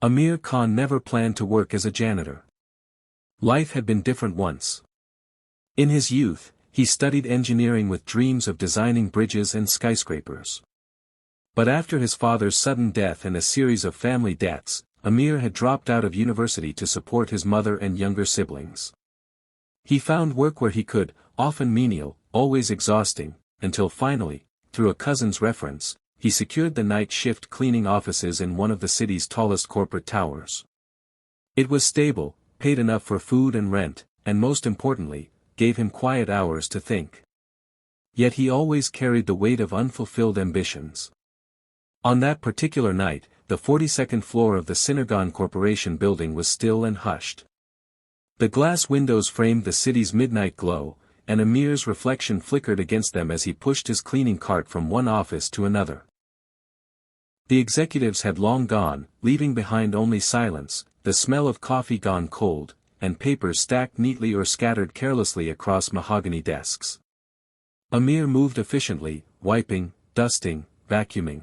Amir Khan never planned to work as a janitor. Life had been different once. In his youth, he studied engineering with dreams of designing bridges and skyscrapers. But after his father's sudden death and a series of family debts, Amir had dropped out of university to support his mother and younger siblings. He found work where he could, often menial, always exhausting, until finally, through a cousin's reference, he secured the night shift cleaning offices in one of the city's tallest corporate towers. It was stable, paid enough for food and rent, and most importantly, gave him quiet hours to think. Yet he always carried the weight of unfulfilled ambitions. On that particular night, the 42nd floor of the Synagogue Corporation building was still and hushed. The glass windows framed the city's midnight glow, and Amir's reflection flickered against them as he pushed his cleaning cart from one office to another. The executives had long gone, leaving behind only silence, the smell of coffee gone cold, and papers stacked neatly or scattered carelessly across mahogany desks. Amir moved efficiently, wiping, dusting, vacuuming.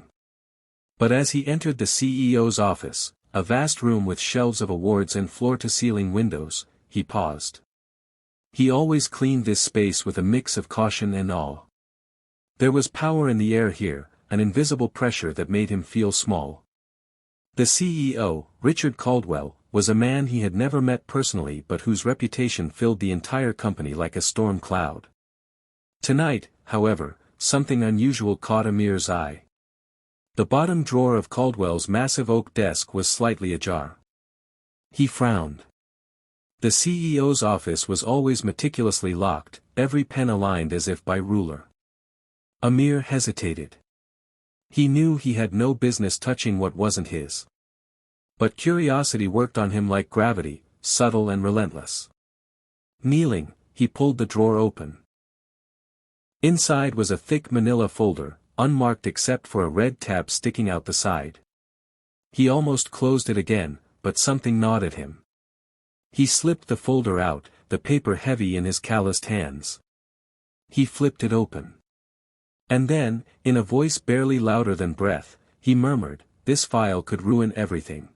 But as he entered the CEO's office, a vast room with shelves of awards and floor-to-ceiling windows, he paused. He always cleaned this space with a mix of caution and awe. There was power in the air here, an invisible pressure that made him feel small. The CEO, Richard Caldwell, was a man he had never met personally but whose reputation filled the entire company like a storm cloud. Tonight, however, something unusual caught Amir's eye. The bottom drawer of Caldwell's massive oak desk was slightly ajar. He frowned. The CEO's office was always meticulously locked, every pen aligned as if by ruler. Amir hesitated. He knew he had no business touching what wasn't his. But curiosity worked on him like gravity, subtle and relentless. Kneeling, he pulled the drawer open. Inside was a thick manila folder, unmarked except for a red tab sticking out the side. He almost closed it again, but something gnawed at him. He slipped the folder out, the paper heavy in his calloused hands. He flipped it open. And then, in a voice barely louder than breath, he murmured, "This file could ruin everything."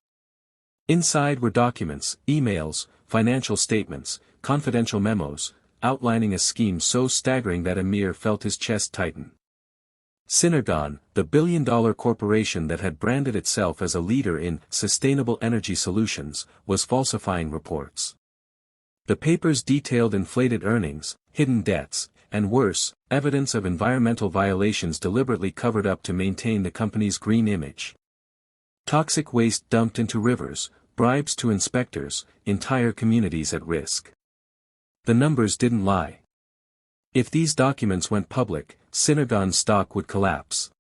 Inside were documents, emails, financial statements, confidential memos, outlining a scheme so staggering that Amir felt his chest tighten. Synagogue, the billion-dollar corporation that had branded itself as a leader in sustainable energy solutions, was falsifying reports. The papers detailed inflated earnings, hidden debts, and worse, evidence of environmental violations deliberately covered up to maintain the company's green image. Toxic waste dumped into rivers, bribes to inspectors, entire communities at risk. The numbers didn't lie. If these documents went public, Synagogue stock would collapse.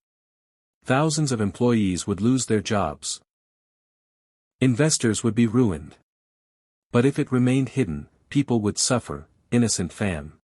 Thousands of employees would lose their jobs. Investors would be ruined. But if it remained hidden, people would suffer, innocent fam.